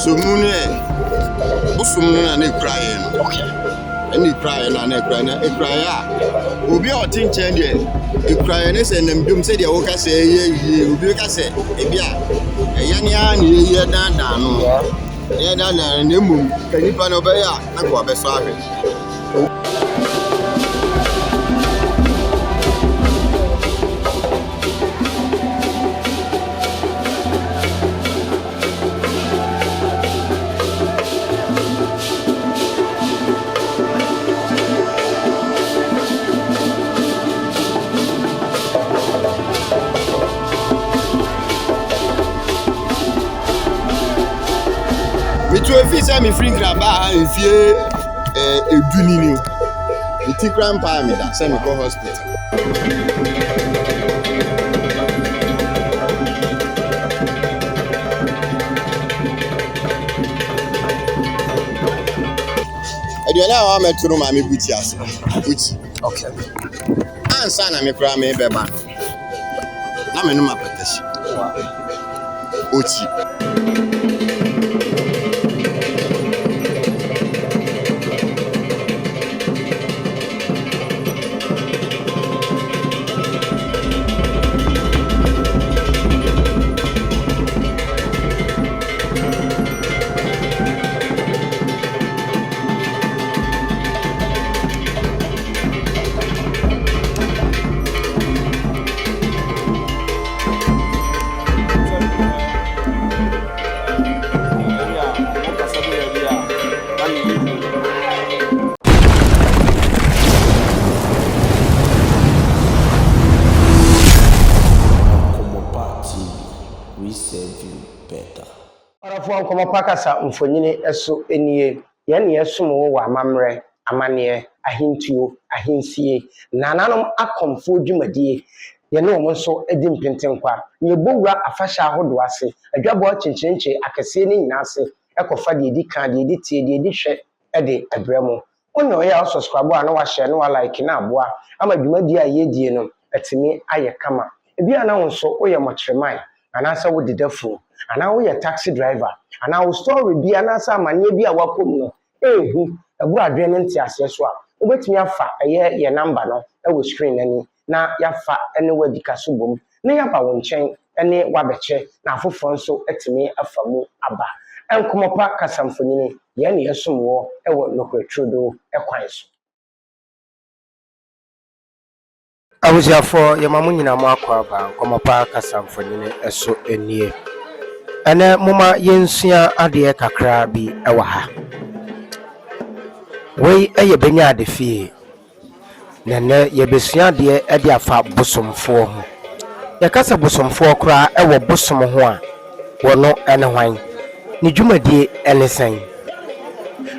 So mune busumnu na crying. Okay. Any crying na crying na crying obi a otinchen de crying na say namdum say de wo ka say ye obi ka say e bia eya ne a ne ye dan dan no ye dan dan na mum kanipa no be ya na ko be so ahwe. If I'm free grabba, if you a dunini, the Tikram Palmy that send me go hospital. I do allow me to room my butchers. Okay. And son, I'm a crime, a beba. I'm a number petition. Uchi. Komo pakasa mfonyini eso enie ye ne yesomo wa amamre amane ahintuo ahinsie nananom akomfo dwumadie ye ne omo so edi mpentenkwa ye bowura afahya ahodo ase adwabo chinchinche akese ne nyina ase ekofa de edi kan de edi tie de edi hwe ede abramo onno ya subscribe a na wa share na wa like na aboa ama dwumadi a ye die no etimi aye kama ebi ana wonso oye mochreman anasa wo dedafu ana wo ye taxi driver ana wo story bi anasa amanye bi a wakom no ehu ebu adwe ne ntiase so a obetumi afa ye number no e wo screen ani na yafa ene wadikaso bom na yaba wo nchen ene wabeche na afofo nso etimi afa mu aba enkomopa kasamfonyini ye ne yesomwo e wo lokretrodo ekwan so awusiafo yemamu nyina mu akwaba nkomopa kasamfonyini eso enie ene muma yensua ade kakra bi ewa ha wei eye benya ade fie nene yebesua de ade afa bosomfo ho yakasa bosomfo kra ewo bosom ho a wono ene hwan ne dwumadie ene san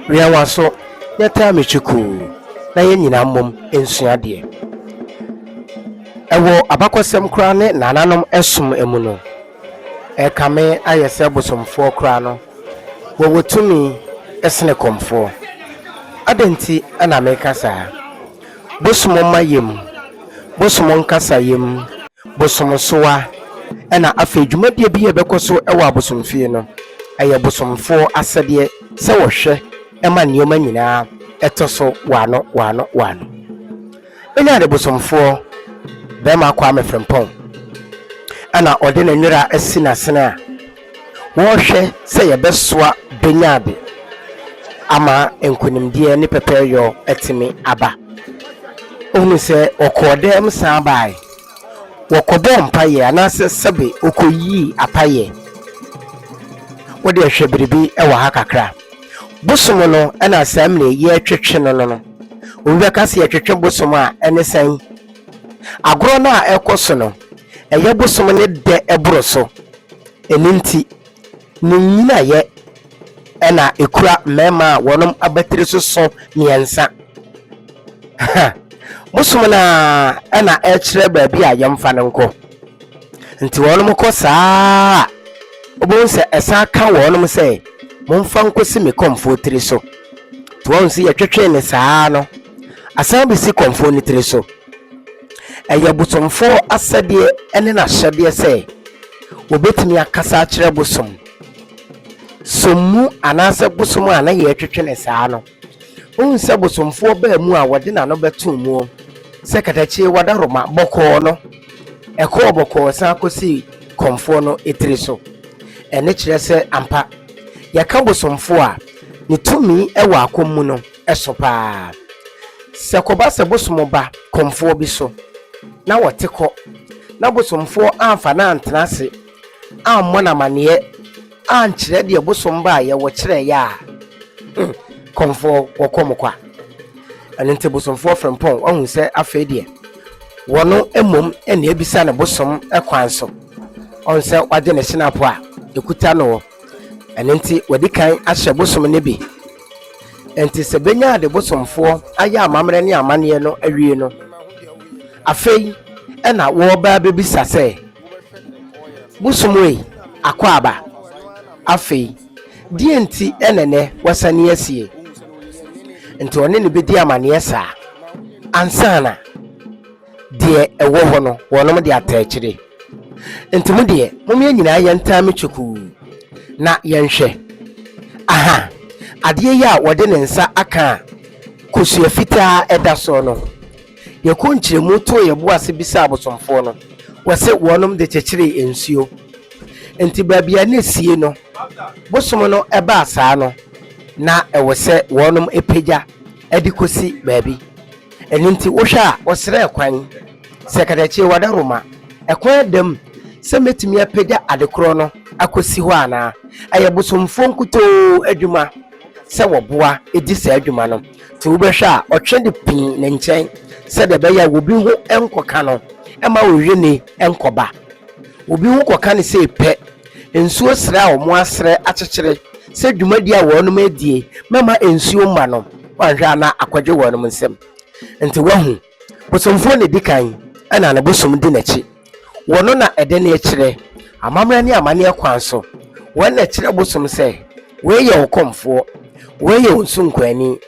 riawa so yata mechiku na ye nyina mom ensua de ewo abakosem kra ne nananom esum emuno ekame ayese bosomfo kra no wo wotumi esene komfo adenti ana mekasa bosom mayem bosom nkasa yem bosom soa ena afa dwumadie bi ebekoso ewa abosomfie no aye bosomfo asede se wo hwe ema nioma nyina etoso wano enya de bosomfo be ma kwa mefrempon ana ode na nwira asina sena wo hwe se ye besoa benyade ama enkunimdie ne pepeyo etimi aba onu se okode msan bai wokobo mpaye anase sebe okoyi apaye wode hwe biribi ewa ha kakra bosom no ana asamne ye twetwe no obi akase ye twetwe bosom a ene san agoro na ekoso no eye bosom ne de eboro so eninti ne nyina ye ɛna ekura mmarima a wɔnom abatiri so mmiɛnsa bosom na ɛna ɛkyerɛ baabi a yɛmfa no nkɔ nti wɔnom kɔ saa obon sɛ ɛsa ka wɔnom sɛ momfa nkɔsi me kɔmfo tiri so to wɔn si yɛtwetwe ne saa no asan bi si kɔmfo ne tiri so ɛyɛ bosomfo asɛdeɛ ɛne n'ahyɛdeɛ sɛ wɔbɛtumi akasa akyerɛ bosom somu anaasɛ bosom a na yɛtwetwe ne saa no wɔn sɛ bosomfo baa mu a wɔde n'ano bɛto mu sɛ katakye wada roma bɔkɔɔ no ɛkɔɔ bɔkɔɔ san kɔsi kɔmfo no etiri so ɛne kyerɛ sɛ ampa yɛka bosomfo a ne tumi ɛwɔ akɔmu no ɛso paa sɛ kɔba sɛ bosom ba kɔmfo bi so na wɔte kɔ na bosomfo amfa na antena ase ammɔ na maneɛ ankyerɛ deɛ bosom ba yɛ wɔ kyerɛ yɛ a kɔmfo wɔkɔm kwa ɛno nti bosomfo frempɔn ɔhu sɛ afei deɛ wɔno mmom ɛne ebisa ne bosom ɛkwan so ɔhu sɛ wagye ne hyenapo a ekuta no ɛno nti wɔde kan ahyɛ bosom ne bi enti sɛ benya de bosomfo ayɛ amammerɛ ne amanneɛ no awie no afei ɛna wɔba bebisa sɛ bosom wei akɔ aba afei die nti ɛnɛnɛ wasane asie nti ɔne ne bedi amanneɛ saa ansana deɛ ɛwɔ hɔ no wɔnom de ataakyire nti mu deɛ momyɛ nyinaa yɛntaa me twekuu na yɛnhwɛ aha adeɛ yi a wɔde ne nsa aka kosua fitaa ɛda so no yɛkɔ nkyerɛmu to yɛbo ase bisa abosomfo no wɔsɛ wɔnom de kyekyere nsuo nti baabi a ne sie no bosom no ɛba saa no na ɛwɔ sɛ wɔnom epagya ɛde kosi baabi ɛno nti wohwɛ a wɔsrɛ kwan sɛ kadakye wada roma ɛkwan dam sɛ metumi apagya adekorɔ no akosi hɔ ana ɛyɛ bosomfo nkutoo adwuma sɛ wɔboa edi saa adwuma no nti wobɛhwɛ a ɔtwe de pii ne nkyɛn sɛ de bɛyɛ obi ho ɛnkɔka no ɛma wɔhwɛ ne ɛnkɔba obi ho kɔka ne sɛ pɛ nsuo srɛ a wɔn asrɛ akyekyere sɛ dwumadi a wɔnom adie mɛma nsuo ma no wɔnhwɛ ana akɔgye wɔnom nsɛm nti wahu bosomfo ne di kan ɛna ne bosom di n'akyi wɔno na ɛde ne akyerɛ amammerɛ ne amanneɛ kwan so wɔn na kyerɛ bosom sɛ wɔyɛ wo kɔmfoɔ wɔyɛ wo nsunkwani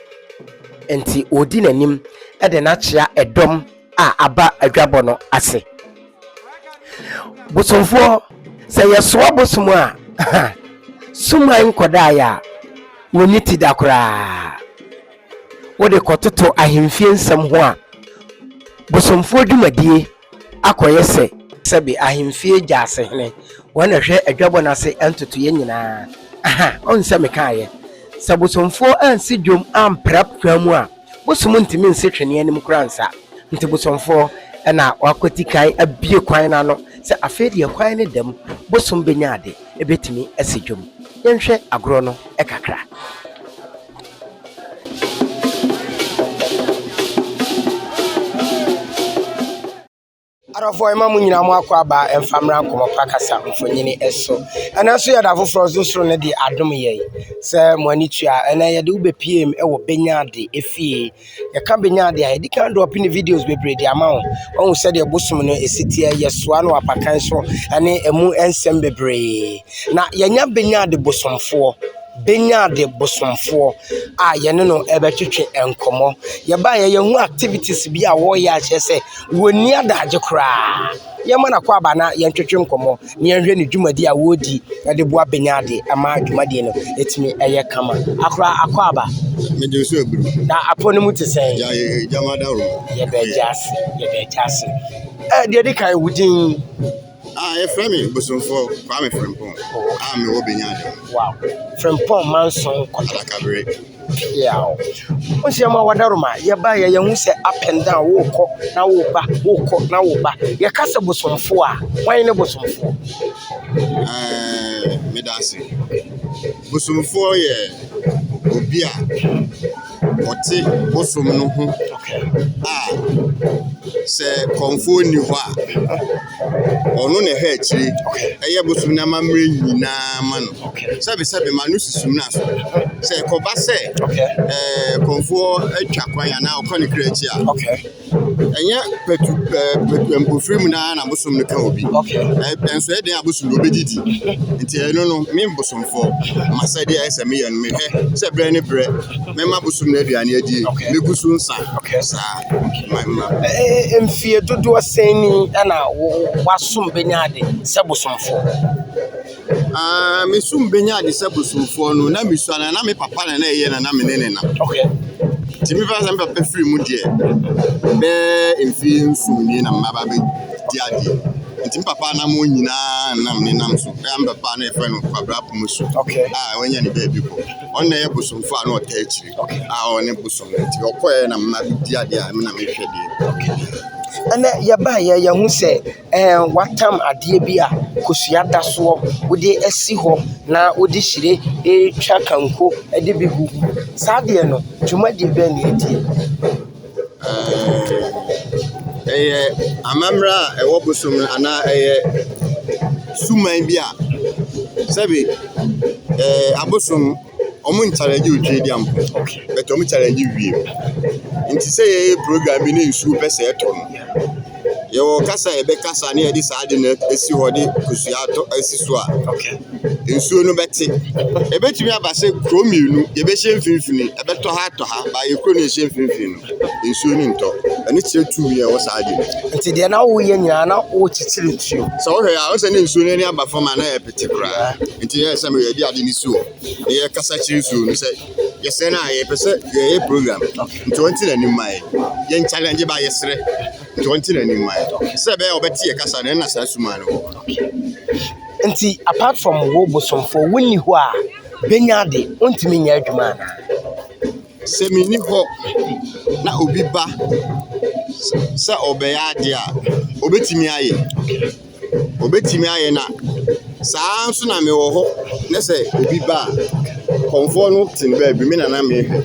nti odi n'anim ɛde n'akyea ɛdɔm a aba adwabɔ no ase bosomfoɔ sɛ yɛsoa bosom a suman nkɔdaeɛ a wɔni ti da koraa wode kɔtoto ahemfie nsɛm ho a bosomfoɔ dwumadie akɔyɛ sɛ sɛbi ahemfie gya asehene wɔn na hwɛ adwabɔ no ase ɛntoto yɛ nyinaa ɔn sɛ mekaayɛ sɛ bosomfoɔ ansi dwom ampra kwa mu a bosom ntimi nsi twene anim kora nsa nti bosomfoɔ ɛna wakɔti kan abie kwan na no sɛ afei deɛ kwan ne dam bosom benya ade ebetimi asi dwom yɛnhwɛ agorɔ no ɛkakra arafo ema mu nyina mu akɔ aba emfamra nkɔmɔ pakasa mfonyini eso anaso yɛ da foforo so ne de adom yɛ sɛ mo ani tua ɛna yɛ de ube pm ɛwɔ benyade efie yɛ ka benyade a yɛ kan do opini videos bebree de ama wo sɛ de bosom no esitie yɛ soa no apakan so ɛne emu ensɛm bebree na yɛnya benyade bosomfoɔ benyade bosomfoɔ a yɛne no ɛbɛtwetwe enkomo yɛba yɛ hu activities bi a wɔyɛ akyɛ sɛ woni adagye koraa yɛma na kwa aba na yɛntwetwe nkomo ne yɛhwɛ ne dwumadi a wodi ɛde boa benyade ama dwumadi no etimi ɛyɛ kama akora akwa aba me de so aburu na apo no mu te sɛn ya jamada ro yɛbɛgyase deɛ de kan wudin friend me bosomfo kwa me frempon me wo benyade wow frempon manson kotakabere yeah o se ma wadaroma ye ba ye hu se up and down wo kɔ na wo ba ye kasa bosomfo a wan ne bosomfo me dance bosomfo ye obi a ɔte bosom no ho Say comfort ni hɔ ɔno na ɛhɛ akyire ɛyɛ bosom na mamre nyina ma no sɛbe ma no susum na so sɛ kɔba sɛ comfort atwa kwan ya na ɔkɔ ne kra akyi a ɛnyɛ petu mpofiri mu na bosom no ka obi ɛnso ɛden abosom no obedidi nti ɛno no me bosomfo masɛde ɛsɛ me yɛ no mehɛ sɛ brɛ ne brɛ mɛma bosom no aduane adi megu so nsa saa mfie dodoɔ sɛn ni ana wasom Benyade sɛ bosomfo mesum Benyade sɛ bosomfo no na mesua na me papa na ɛyɛ na me nene na timi fa sɛ papa firi mu deɛ bɛ mfie nsumni na mmaba bɛ di ade nti papa na mo nyinaa na me nam so ɛyɛ papa na ɛfɛ no kwabra promotion wɔnya ne baabi kɔ ɔno na ɛyɛ bosomfo a na ɔta akyiri ɔne bosom nti ɔkɔɛ na mmaba di ade a me na mehwɛ deɛ ɛnɛ yɛba yɛhu sɛ watam adeɛ bi a kosua da soɔ wode asi hɔ na wode hyire twa kanko de bi gugu saa deɛ no dwumadie bɛn ne ɛdie ɛyɛ amamra a ɛwɔ bosom no anaa ɛyɛ suman bi a sɛbe abosom ɔmo nkyarɛgye otwe di ampo but ɔmo nkyarɛgye wie nti sɛ yɛyɛ program bi ne nsuo pɛ sɛ ɛtɔ no yɛwɔ kasa yɛbɛkasa ne yɛde saa de no asi hɔ de kosua atɔ asi so a nsuo no bɛte ɛbɛtumi aba sɛ kuro mmienu yɛbɛhyɛ mfimfini ɛbɛtɔ ha atɔ ha ba yɛ kuro no yɛhyɛ mfimfini no nsuo no ntɔ ɛno kyerɛ tumi ɛwɔ saa de nti deɛ na woyɛ nyinaa na wokyekyere nsuo sɛ wohwɛ a wo sɛ ne nsuo no ani aba fam a na yɛpete koraa nti yɛyɛ sɛ yɛde ade no si hɔ na yɛkasa kyerɛ nsuo no sɛ yɛsɛ no a yɛpɛ sɛ yɛyɛ program nti wɔnti n'anim ma yɛn challenge ba yɛserɛ nti wɔnti n'anim ma sɛ bɛyɛ wɔbɛte yɛ kasa no ɛna saa suma no nti apart from wo bosomfo wonni hɔ a Benyade ontumi nyɛ adwuma ana sɛ menni hɔ na obi ba sɛ ɔbɛyɛ ade a obɛtumi ayɛ na saa nso na mewɔ hɔ na sɛ obi ba a kɔmfoɔ no te ne baabi me nana mehwɛ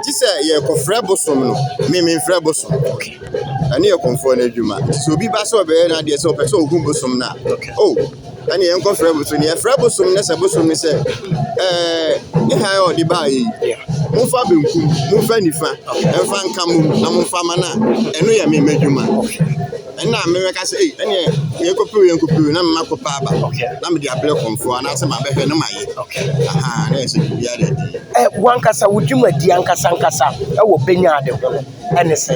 gye sɛ yɛkɔfrɛ bosom no mememfrɛ bosom ɛne yɛ kɔmfoɔ no adwuma nti sɛ obi ba sɛ ɔbɛyɛ no adeɛ sɛ ɔpɛ sɛ ɔhu bosom no a ɛne yɛnkɔfrɛ bosom no yɛfrɛ bosom no sɛ bosom no sɛ ne ha yɛ ɔde baa yi momfa benkum momfa nifa ɛmfa nka mom na momfa ma no a ɛno yɛ me m'adwuma ɛna memɛka sɛ yɛnkɔpɛw na mema kɔpɛ aba na mede abrɛ kɔmfoɔ anaasɛ mabɛhwɛ no mayɛ na ɛsɛ biribiara adi wankasa wo dwumadi ankasa ɛwɔ Benyade ho no ɛne sɛ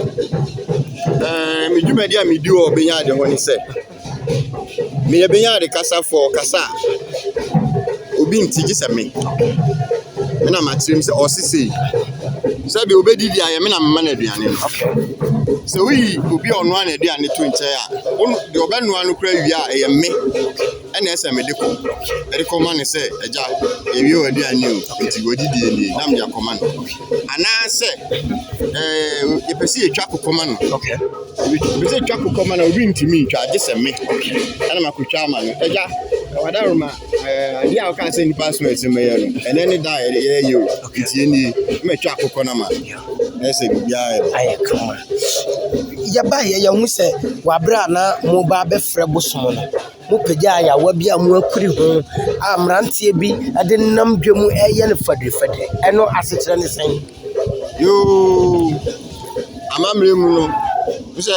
me dwumadi a medi wɔ Benyade hɔ ne sɛ meyɛ Benyade kasafoɔ kasa a obi nti gye sɛ me na makyerɛm sɛ ɔsesei sɛ bi obɛdidi a yɛ me na mema no aduane no sɛ woyi obi a ɔnoa no aduane to nkyɛn a deɛ ɔbɛnoa no kora wie a ɛyɛ me ɛna ɛsɛ mede kɔma ne sɛ agya ɛwie wɔ aduane o nti wɔdidie nie na mede akɔma no anaasɛ yɛpɛ sɛ yɛtwa kokɔma no yɛpɛ sɛ yɛtwa kokɔma no obi ntumi ntwa agye sɛ me ɛna makɔtwa ama no agya wadaroma adeɛ a woka sɛ nnipa so ɛsɛmɛyɛ no ɛnɛ ne da yɛyɛ o nti ɛnie mɛtwa akokɔ no ma na ɛsɛ biribiara ayɛ kama yɛba yɛhu sɛ wabrɛ a na moba bɛfrɛ bosom no mopagya ayawa bi a moakuri ho a mmeranteɛ bi de nam dwa mu ɛyɛ no fadrefadre ɛno asekyerɛ ne sɛn amammerɛ mu no sɛ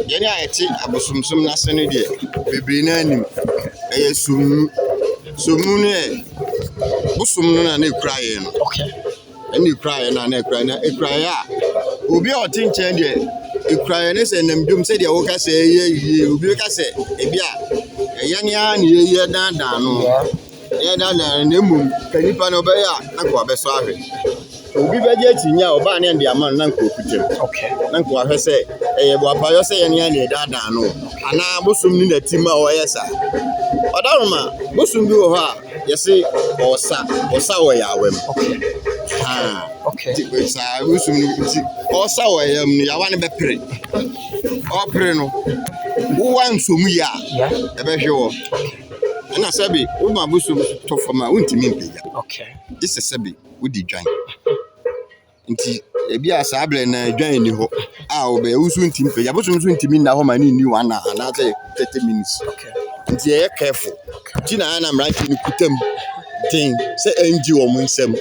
yɛne a yɛte abosomsom no ase no deɛ bebree no anim ɛyɛ somu no yɛ bosom no na ɛkura yɛ no ɛne ɛkura yɛ no na ɛkura yɛ a obi a ɔte nkyɛn deɛ ɛkura yɛ ne sɛ nam dwom sɛdeɛ woka sɛ ɛyɛ yie obi bɛka sɛ ebi a ɛyɛ ne a ne yɛyɛ dandan no na mmom ka nipa no ɔbɛyɛ a na nka wabɛsɔ ahwɛ obi bɛgye akyinya a ɔbaa ne ɛde ama no na nka ɔkutam na nka wahwɛ sɛ ɛyɛ boapayɔ sɛ yɛne a ne ɛdandan no anaa bosom ne natim a ɔyɛ saa ɔdaroma bosom bi wɔ hɔ a yɛse ɔsa wɔ yɛawam saa bosom no nti ɔsa wɔ yɛm no yɛawa no bɛpere ɔpere no wowa nsomu yi a ɛbɛhwɛ wɔ ɛna sɛbe woma bosom tɔ fam a wontumi mpagya gye sɛ sɛbe wodi dwan nti ebi asabre na adwan ni ho a obe wusu ntim pe yaboso nso ntimi na ho ma ni 1 hour na 30 minutes nti ye careful ti na na mranchi ni kutam tin se enji wo mun nsem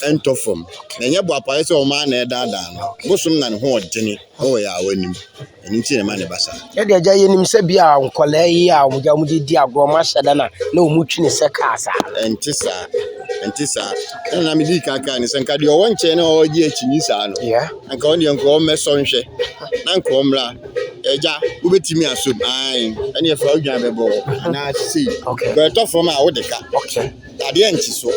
entofom na nye bo apare se o ma na edada no bosom na ne ho odene o ya awanim eni ti na ma ne basa ye de agya yenim se bia nkola yi a omja mu di agro ma hyeda na omutwi ne se kaasa entisa na me di kaka ni senka de o wonche na o gi echinyi sa no anka on de nko o meso nhwe na nko o mra eja ubetimi asom ai ene e fra odwan bebo na see go to from a wodeka ade enchi so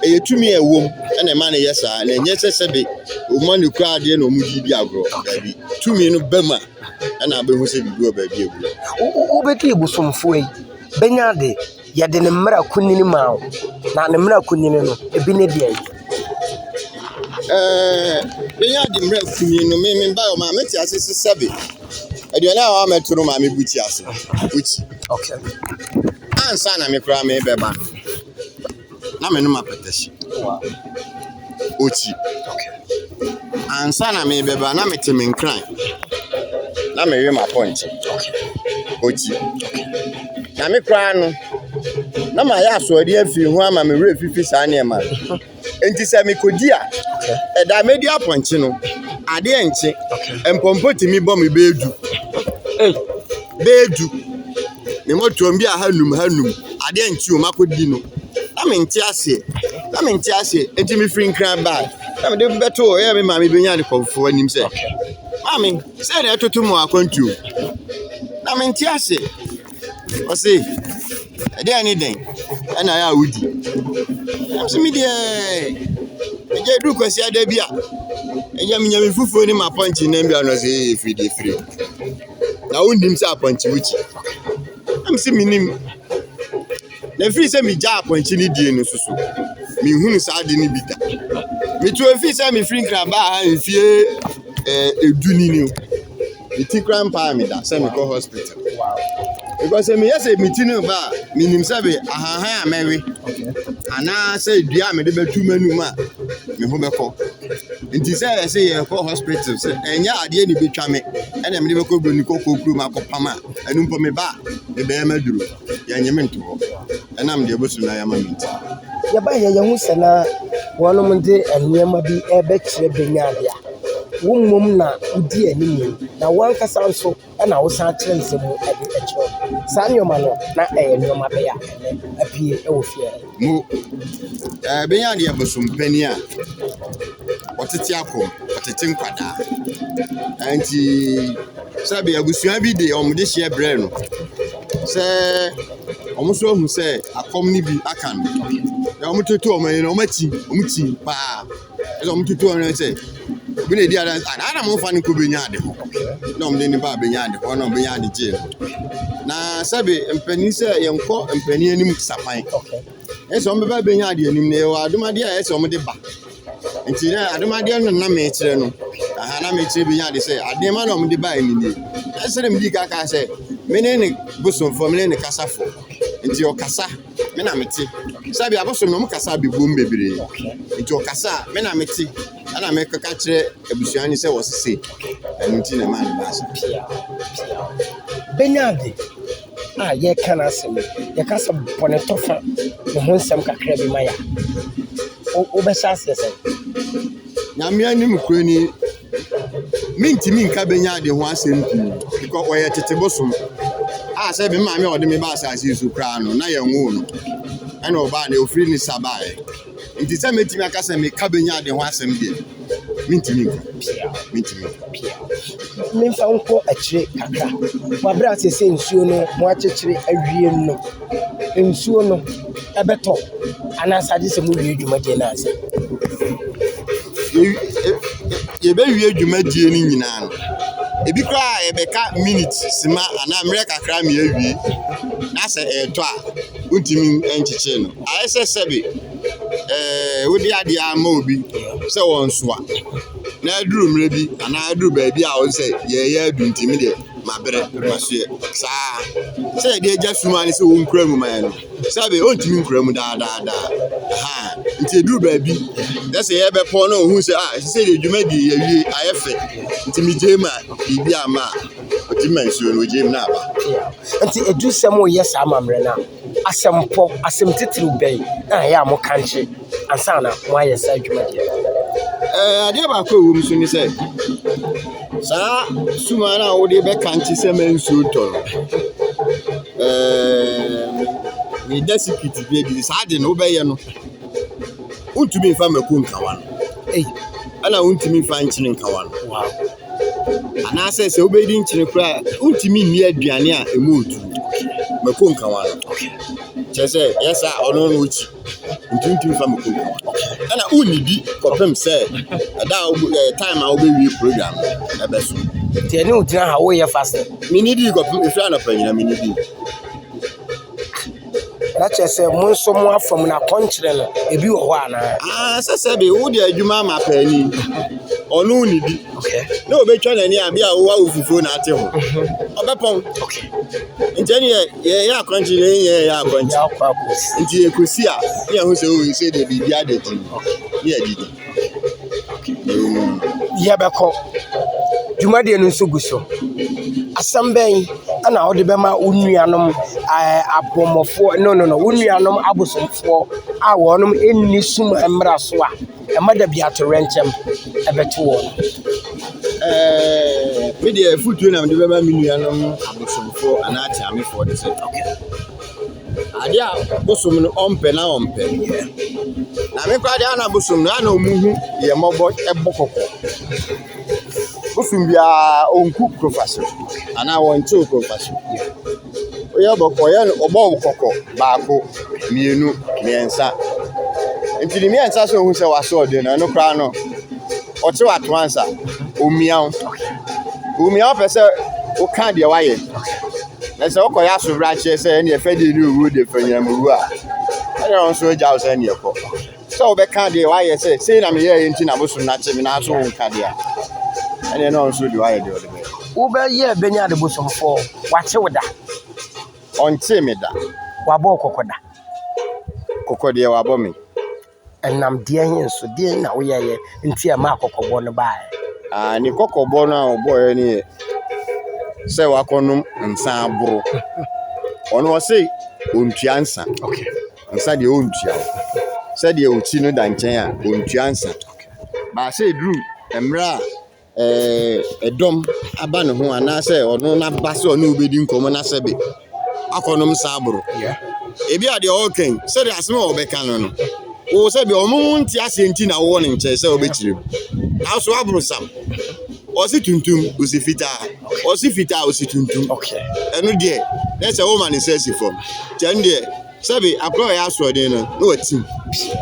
eyetumi ewom ene ma ne yesa na enye sesebe o ma ne kura ade na o mu di agro dabi tumi no bema ena abehu se bibi o ba bi eguro ubeki busumfo yi benyade yade ne mra kunini ma na ne mra kunini no ebi ne dia benyade mra kunini no me ba o ma meti asese sebe aduana wa meturu ma me buti ase buti ansa na me kura me beba na me no mapetashi ochi ansa na me beba na me temi nkran na me we ma point ochi na me kura no na ma ya so ade afi hu ama me we fifi sa na e ma enti se me kodi a eda media point no ade enche empompo timi bom beedu me moto mbi a hanum ade enche o makodi no na me nti ase enti me free nkran ba na me de beto e me ma me benya de konfo anim se mami se na etoto mu akwantu na me nti ase o se ade ani den na ya wudi am se me de eje du kwasi ade bia eje me nyame fufuo ni ma punch na bia no se free na undim se punch wuchi am se minim na free se mi ja punch ni die no susu mi hunu sa ade ni bita mi tu free se mi free nkran ba ha mfie eduni ni iti kran pa mi da se mi go hospital because me yes me tinu ba minim sabe ahahan amewe ana se dua me de betu manu ma me ho beko nti se ye go hospital se enya ade ni betwa me ena me de beko broni kokokuru ma kopama enu mpo me ba e be maduro ya nyeme nto ho ena me de bosu na ya ma minti ya ba ye hu se na wonom de enema bi e be kire benyade a wumum na udi anim na wankasa nso na wo san kire nsemu ade ekiro san nyoma no na nyoma be ya apie e wo fie mu benyade ya bosumpani a otete akom otete nkwada anti sabe abusua bi de omde hye bre no se omuso hu se akom ni bi aka no ya omutoto omani no omuti pa eso omutoto no se bi ne dia ana mo fa ni ko benyade ho na omde ni ba benyade ho na benyade je na sabe mpani se yenko mpani anim sapan eso ombe ba benyade anim ne wa adumade a eso omde ba nti na adumade no na me kire no aha na me kire benyade se adema na omde ba ni esere mdi kaka se menene busomfo menene kasafo nti o kasa me na meti sabi abosom no mukasa bibum bebere nti o kasa me na meti ana me kaka kire abusuani se wo sese nti na man basa benyade ye kana asem ye kasa bone tofa ne ho nsem kakra bi maya o be sase se na me anim kroni minti minka benyade ho asem because oye tete bosom say be ma me ode me ba asase su kra no na ye nwu no ana oba na ofiri ni sabae nti se metimi akasa me ka benyade ho asem bi minti minfa nko akire kakra wa bra sese nsuo no mo akekire awie no nsuo no ebeto ana sade se mo wie dwumadie na ase ye be wie dwumadie ni nyina no ebi kra ebeka minute sima ana mre kakra me awie na se eto a untimi enchiche no ayese sebe wodi ade ama obi se won so a na aduru mre bi ana aduru ba bi a won se ye adu ntimi de mabre maso sa say dey just man say won kura mu man no sabe on timi kura mu da ha nti du ba bi dey say e be pon no hu say say dey dwuma di yawie ayefe nti mi jema bibi ama oti mansuo no jem na aba nti edu sem o yes amamre na asempo asem titiru bɛn na ya mo kanche ansa na mo ayesa dwuma di ade ba ko wo mso ni say sa suma na wo de be kanche se mansuo to we desicity be di sa de no be ye no untumi fa maku nkawa no ana untumi fa nchini nkawa no wow ana se wo be di nchini kura untumi ni aduane a emu otu maku nkawa no chese yesa ono no uchi untumi fa maku nkawa ana unidi kopem se da time a wo be wi program e be so tie ni utina ha wo ye fast minidi kopem ifra na panyina minidi na chese mo nso mo afam na konchire no ebi wo ho ana sese be wo de adwuma ma pani onu nidi na obetwa nani abi a wo afufuo na ate ho obepon njeni ye akonchire ye akonchire nti ekosi a ye hu se o se de bibi adeti ye adidi ye beko dwuma de no nso guso asamben ana odi bema unuanom abomofo no unuanom abosomfo a wonom enni sum emra so a emada bia to renchem ebeto wo me de futu na me de bema menuanom abosomfo ana ati amefo de se ade a bosom no ompe na ompe na me kwa de ana bosom no ana omuhu ye mobo ebokoko bosom bia onku professor ana wonche professor oya boko ya obo kokko baako mienu miensa ntini miensa so hu se waso de na no kra no ote wato ansa omiaw pese o kan de waye na se okoya so brache se ne fe de ni owu de fanyamuru a ana on so jaw se ne ko so be kan de waye se na me ye nti na bosom na che me na so won kan de a ana no on so de waye de o de wo be ye benya de bosomfo wache woda onche me da wabo kokoda kokode wabo me enam de hin so de na wo ye nti ma kokobo no bae ni kokobo no a obo ye ni se wakonum nsa aburu ono se ontuansa nsa de ontua se de ochi no da nchen a ontuansa ba se dru emra edom aba ne ho ana se ono na ba se ono obedi nkomo na sebe akonum sa aburu ebi ade oken se de aseme obeka no o se bi omu nti asenti na wo ne nche se obechire aso aburu sam osi tuntum osi fita osi tuntum enu de na se woman is say from chen de se bi akro ya aso de no na otim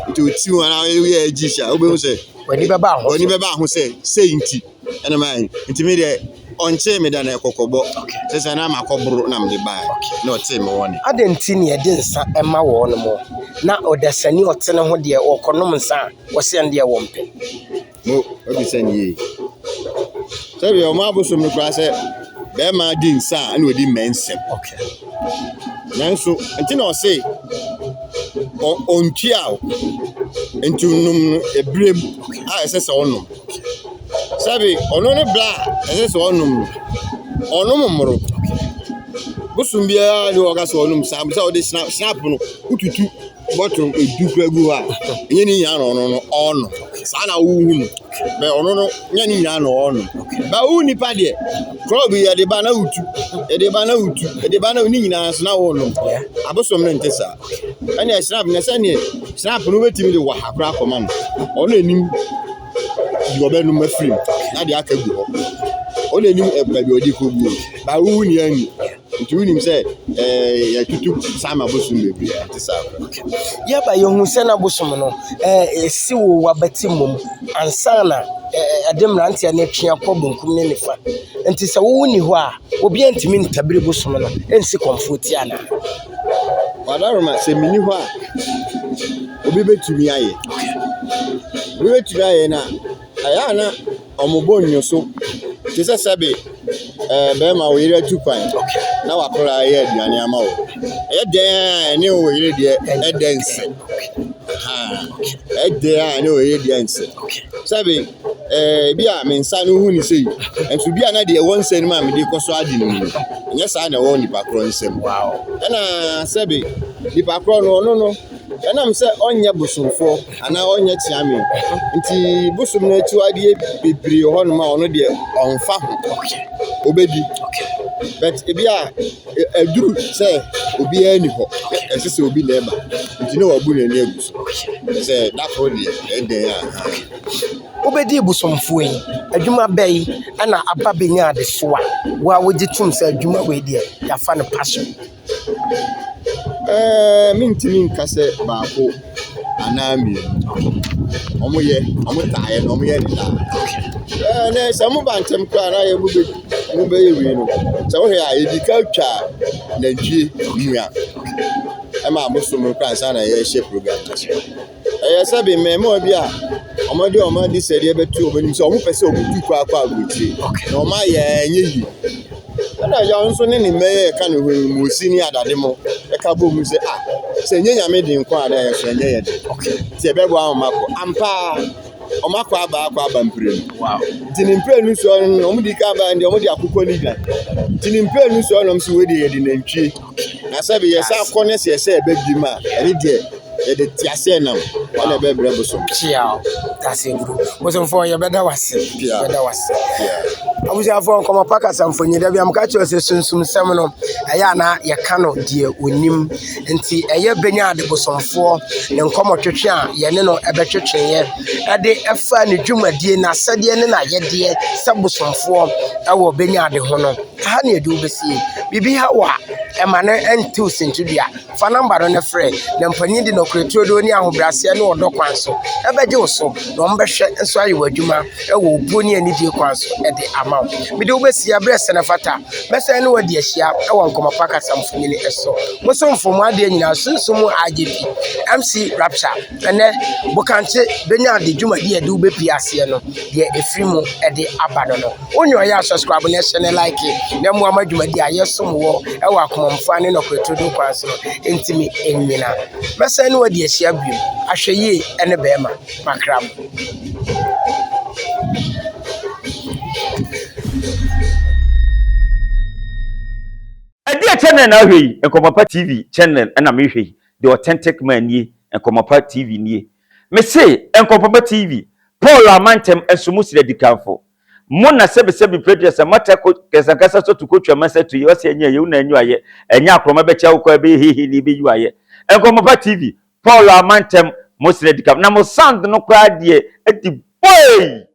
nti otim wana we agisha obe se wani beba ho se nti ena mai nti me de onche me da na ekokobo se na makoburu na mde bai na ote me woni adenti ne ede nsa ema wo no mo na odasani otene ho de okonom nsa wo se nde wompe mo obi se ni se bi o ma bosom no kra se be ma di nsa na odi mensem nanso nti na o se ontua nti num ebrem a ese se onum sabi ono ne bra ese se onum moro bosom bia ni o ga se onum sam se o de snap no ututu bottom edukra gu ha enye ni nya no ono sa na wu hu be ono no nya ni nya no ono ba wu ni pa de club ya de ba na utu de ba na ni nyina so na wo no abosom no ntesa ani snap na sa ni snap no betimi de wa hakra koma no ono enim go be no mafrim na de aka gu ho ono enim ba bi odi ko gu ba wu ni ani ntu nim se ya tutu sama bosom bebi ntesa ya ba yo hu se na bosom no esi wo wabati mom ansana ademra ntia na twia kwa bonkum ne nifa nti se wo ni ho a obi antimi ntabire bosom no ensi comfort ana wadaroma se mini ho a obi betumi aye na aya na omobonyo so tese sabe bɛrima wo yere atu kwan na wakora yɛ aduane ama wo ɛdɛn ne wo yere deɛ ɛdɛnse ɛdɛn ne wo yere deɛ nse sɛbi bi a me nsa no hu ni sei nso bi a na deɛ wɔn nsa no ma me de kɔ so adi no nyɛ saa na wɔ nipa korɔ nsam ɛna sɛbi nipa korɔ no ɛnam sɛ ɔnyɛ bosomfo ana ɔnyɛ tiame nti bosom no atuadeɛ bebree hɔ no ma ɔno deɛ ɔmfa ho obedi but ebi a aduru sɛ obiara ni hɔ ɛsɛ sɛ obi na ɛba nti ne wabu n'ani agu so sɛ dafo deɛ ɛdɛn a obedi bosomfo yi adwuma bɛyi ana aba benya ade so a wa wogye tum sɛ adwuma wei deɛ yafa no passion mintimi nka sɛ baako anaa mmienu ɔmo taayɛ na ɔmo yɛ ne daa na sɛ mo ba ntɛm koraa na yɛ mo bɛyɛ wei no sɛ wohwɛ a yɛdi ka twa nantwie nnua ɛma abosom no koraa nsa na yɛhyɛ program no so ɛyɛ sɛ bi mmɛɛma bi a ɔmo de sɛdeɛ bɛtu ɔmo anim sɛ ɔmo pɛ sɛ ɔmo tu kɔ akɔ aburokyire na ɔmo ayɛ ɛnyɛ yie ɛna yɛn nso ne mmɛyɛ ɛka ne hɔ mu osi ne adade mo ɛka bɔ mu sɛ sɛ nye nyame de nkɔ ada yɛ so ɛnyɛ yɛ de sɛ ɛbɛboa ɔmakɔ ampa ɔmakɔ aba mpire no nti ne mpire no so no ɔmo di ka aba ndi ɔmo de akokɔ ne dwan nti ne mpire no so no ɔmo sɛ wo de yɛ de nantwie na sɛ bi yɛ sa akɔ ne sɛ yɛ ɛbɛbi mu a ɛne deɛ yɛde tiase nam ɛna ɛbɛbrɛ bosom chia tase guru bosomfo yɛbɛda wase abusuafo nkɔmɔ pa kasamfonyi da bi am ka kyerɛ sɛ sunsum sɛm no ɛyɛ ana yɛka no deɛ onim nti ɛyɛ benya ade bosomfo ne nkɔmɔ twetwe a yɛne no ɛbɛtwetweɛ ɛde ɛfa ne dwumadie na sɛdeɛ ne na yɛdeɛ sɛ bosomfo ɛwɔ benya ade ho no ha ne yɛde wobɛsie bibi ha wa ɛma ne ɛntew sentudua fa namba no ne frɛ na mpanyin de no kureturo do ne ahobrɛaseɛ ne wɔdɔ kwan so ɛbɛgye wo so na ɔmbɛhwɛ nso ayɛ w'adwuma ɛwɔ obuo ne anidie kwan so ɛde ama wo mede wobɛsi abrɛ sɛ ne fata bɛsɛ ne wɔde ahyia ɛwɔ nkɔmɔ pa kasamfonyi ne ɛso mosomfo mu adeɛ nyinaa sunsum agyepi mc rapture ɛnɛ bokankye benya ade dwumadi yɛde wobɛpie aseɛ no deɛ ɛfiri mu ɛde aba no wonyɛ ɔyɛ a subscribe ne hyɛ ne like na mmoa ma dwumadi a yɛsom wɔ ɛwɔ akomamfoa ne nɔkɔɛturo do kwan so no ɛntimi ɛnwina bɛsɛ ne wɔde ahyia biom ahwɛ yie ɛne bɛɛma makram Adia channel na hwe Nkomapa TV channel na me hwe the authentic man nie Nkomapa TV nie me say Nkomapa TV Paul Amantem ensumu sire dikanfo mo na sebe producer mata ko kesa so to kotwa masa to yo se anya ye una anyu aye enya akroma be cha wo kwa be hihi ni be yu aye Nkomapa TV Paul Amantem mo sire dikanfo na mo sound no kwa de edi boy